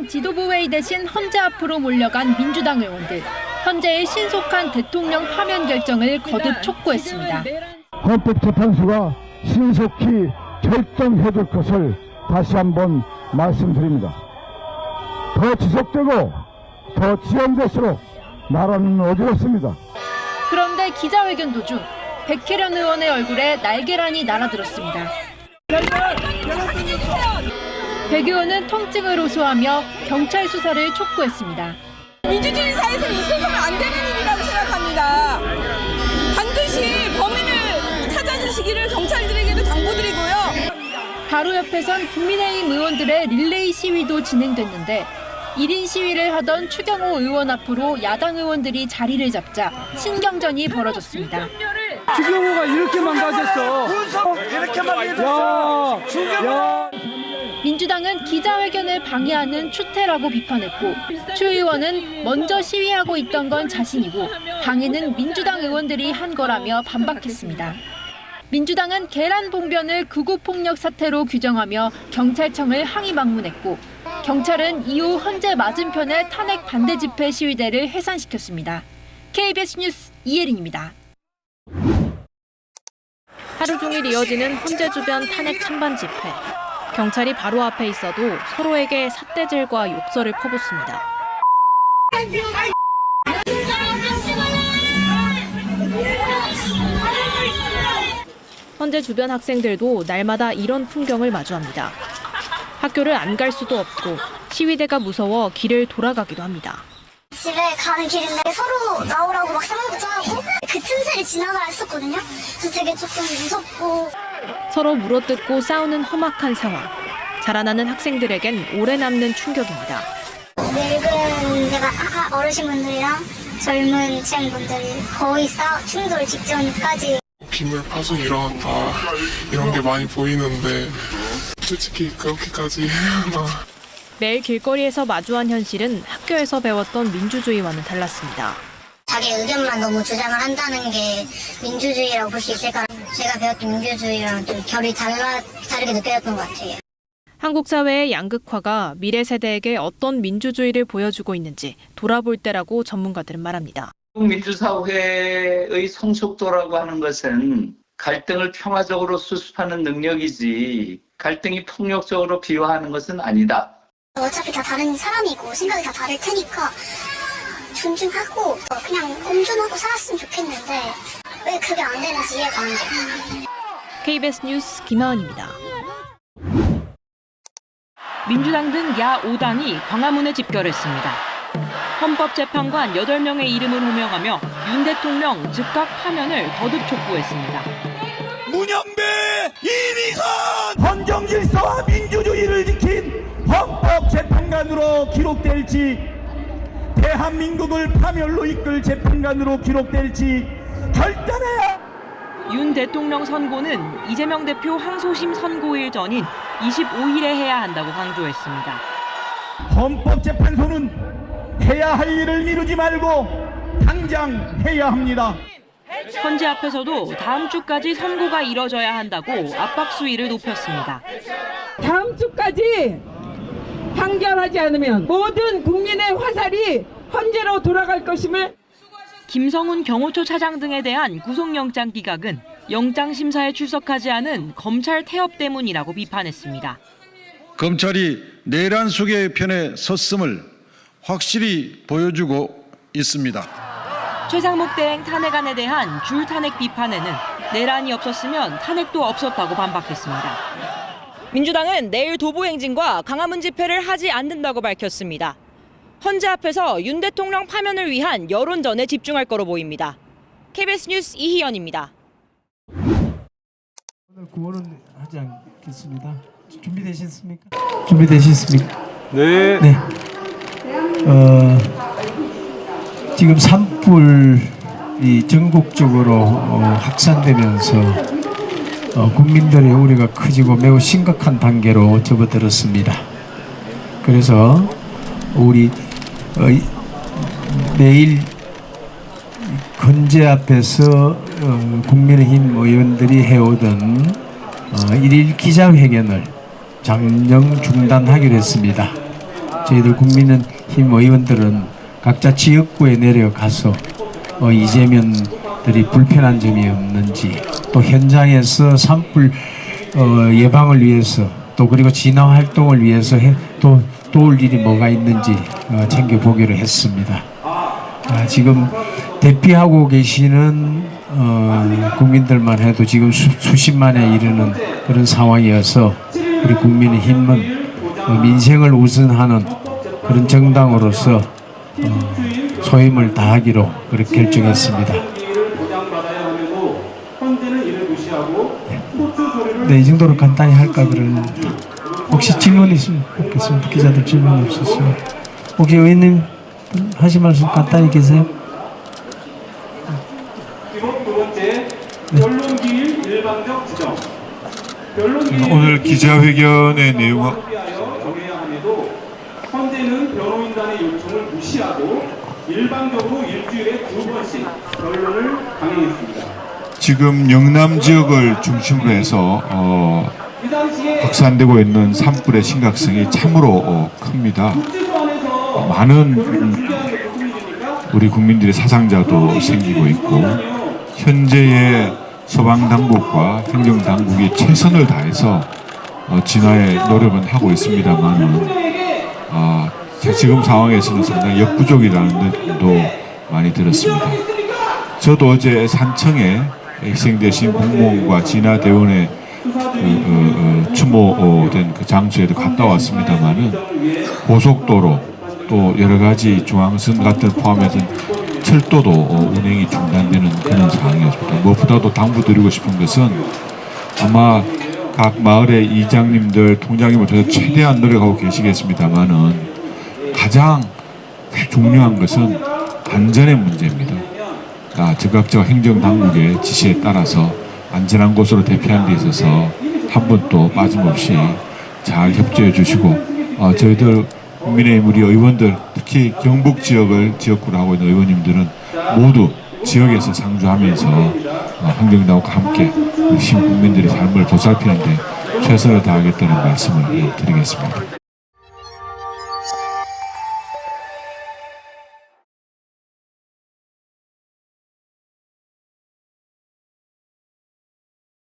지도부 회의 대신 헌재 앞으로 몰려간 민주당 의원들. 헌재의 신속한 대통령 파면 결정을 거듭 촉구했습니다. 헌법재판소가 신속히 결정해줄 것을 다시 한번 말씀드립니다. 더 지속되고 더 지연될수록 나라는 어지럽습니다. 그런데 기자회견 도중 백혜련 의원의 얼굴에 날계란이 날아들었습니다. 백 의원은 통증을 호소하며 경찰 수사를 촉구했습니다. 민주주의 사회에서 있어서는 안 되는 일이라고 생각합니다. 반드시 범인을 찾아주시기를 경찰들에게도 당부드리고요. 바로 옆에선 국민의힘 의원들의 릴레이 시위도 진행됐는데 1인 시위를 하던 추경호 의원 앞으로 야당 의원들이 자리를 잡자 신경전이 벌어졌습니다. 추경호가 이렇게 망가졌어. 이렇게 망가졌어. 민주당은 기자회견을 방해하는 추태라고 비판했고 추 의원은 먼저 시위하고 있던 건 자신이고 방해는 민주당 의원들이 한 거라며 반박했습니다. 민주당은 계란 봉변을 극우폭력 사태로 규정하며 경찰청을 항의 방문했고 경찰은 이후 헌재 맞은편의 탄핵 반대 집회 시위대를 해산시켰습니다. KBS 뉴스 이혜린입니다. 하루 종일 이어지는 헌재 주변 탄핵 찬반 집회. 경찰이 바로 앞에 있어도 서로에게 삿대질과 욕설을 퍼붓습니다. 헌재 주변 학생들도 날마다 이런 풍경을 마주합니다. 학교를 안 갈 수도 없고 시위대가 무서워 길을 돌아가기도 합니다. 집에 가는 길인데 서로 나오라고 막 상황부터 하고 그 틈새를 지나가야 했었거든요. 그래서 되게 조금 무섭고. 서로 물어뜯고 싸우는 험악한 상황. 자라나는 학생들에겐 오래 남는 충격입니다. 늙은 제가 어르신분들이랑 젊은 층분들이 거의 충돌 직전까지. 빗물 파손 일어난다 이런 게 많이 보이는데 솔직히 그렇게까지 해야 하나. 매일 길거리에서 마주한 현실은 학교에서 배웠던 민주주의와는 달랐습니다. 자기 의견만 너무 주장을 한다는 게 민주주의라고 볼 수 있을까? 제가 배웠던 민주주의랑 좀 결이 다르게 느껴졌던 것 같아요. 한국 사회의 양극화가 미래 세대에게 어떤 민주주의를 보여주고 있는지 돌아볼 때라고 전문가들은 말합니다. 민주사회의 성숙도라고 하는 것은 갈등을 평화적으로 수습하는 능력이지 갈등이 폭력적으로 비화하는 것은 아니다. 어차피 다 다른 사람이고 생각이 다 다를 테니까 존중하고 그냥 공존하고 살았으면 좋겠는데 왜 그게 안 되는지 이해가 안 돼요. KBS 뉴스 김하은입니다. 민주당 등 야 5당이 광화문에 집결했습니다. 헌법재판관 8명의 이름을 호명하며 윤 대통령 즉각 파면을 거듭 촉구했습니다. 문영배, 이미선 헌정질서와 민주주의를 지킨 헌법재판관으로 기록될지 대한민국을 파멸로 이끌 재판관으로 기록될지 결단해야. 윤 대통령 선고는 이재명 대표 항소심 선고일 전인 25일에 해야 한다고 강조했습니다. 헌법재판소는 해야 할 일을 미루지 말고 당장 해야 합니다. 헌재 앞에서도 다음 주까지 선고가 이뤄져야 한다고 압박 수위를 높였습니다. 다음 주까지 판결하지 않으면 모든 국민의 화살이 헌재로 돌아갈 것임을. 김성훈 경호처 차장 등에 대한 구속영장 기각은 영장심사에 출석하지 않은 검찰 태업 때문이라고 비판했습니다. 검찰이 내란 속의 편에 섰음을 확실히 보여주고 있습니다. 최상목 대행 탄핵안에 대한 줄 탄핵 비판에는 내란이 없었으면 탄핵도 없었다고 반박했습니다. 민주당은 내일 도보행진과 광화문 집회를 하지 않는다고 밝혔습니다. 헌재 앞에서 윤 대통령 파면을 위한 여론전에 집중할 거로 보입니다. KBS 뉴스 이희연입니다. 오늘 구호는 하지 않겠습니다. 준비되셨습니까? 준비되셨습니까? 네. 네. 지금 산불이 전국적으로 확산되면서 국민들의 우려가 커지고 매우 심각한 단계로 접어들었습니다. 그래서 우리 내일 헌재 앞에서 국민의힘 의원들이 해오던 1일 기자회견을 잠정 중단하기로 했습니다. 저희들 국민의힘 의원들은 각자 지역구에 내려가서 이재명들이 불편한 점이 없는지, 또 현장에서 산불 예방을 위해서, 또 그리고 진화 활동을 위해서 또 도울 일이 뭐가 있는지 챙겨보기로 했습니다. 지금 대피하고 계시는 국민들만 해도 지금 수십만에 이르는 그런 상황이어서 우리 국민의힘은 민생을 우선하는 그런 정당으로서 소임을 다하기로 그렇게 결정했습니다. 네, 이 정도로 간단히 할까 그러는. 혹시 질문 있으면 묻겠습니다. 기자들 질문 없었어요. 혹시 의원님 하실 말씀 간단히 계세요? 오늘 기자회견의 내용은 헌재는 변호인단의 요청을 무시하고 일방적으로 일주일에 2번씩 변론을 강행했습니다. 지금 영남 지역을 중심으로 해서 확산되고 있는 산불의 심각성이 참으로 큽니다. 많은 우리 국민들의 사상자도 생기고 있고, 현재의 소방당국과 행정당국이 최선을 다해서 진화에 노력은 하고 있습니다만 지금 상황에서는 상당히 역부족이라는 느낌도 많이 들었습니다. 저도 어제 산청에 희생되신 공무원과 진화대원의 추모된 그 장소에도 갔다 왔습니다만은 고속도로 또 여러 가지 중앙선 같은 포함해서 철도도 운행이 중단되는 그런 상황이었습니다. 무엇보다도 당부드리고 싶은 것은 아마 각 마을의 이장님들, 통장님들 최대한 노력하고 계시겠습니다만은 가장 중요한 것은 안전의 문제입니다. 적극적 행정당국의 지시에 따라서 안전한 곳으로 대피하는 데 있어서 한 번도 빠짐없이 잘 협조해 주시고, 저희들 국민의힘 우리 의원들, 특히 경북 지역을 지역구로 하고 있는 의원님들은 모두 지역에서 상주하면서 행정당국과 함께 우리 시민국민들의 삶을 보살피는 데 최선을 다하겠다는 말씀을 드리겠습니다.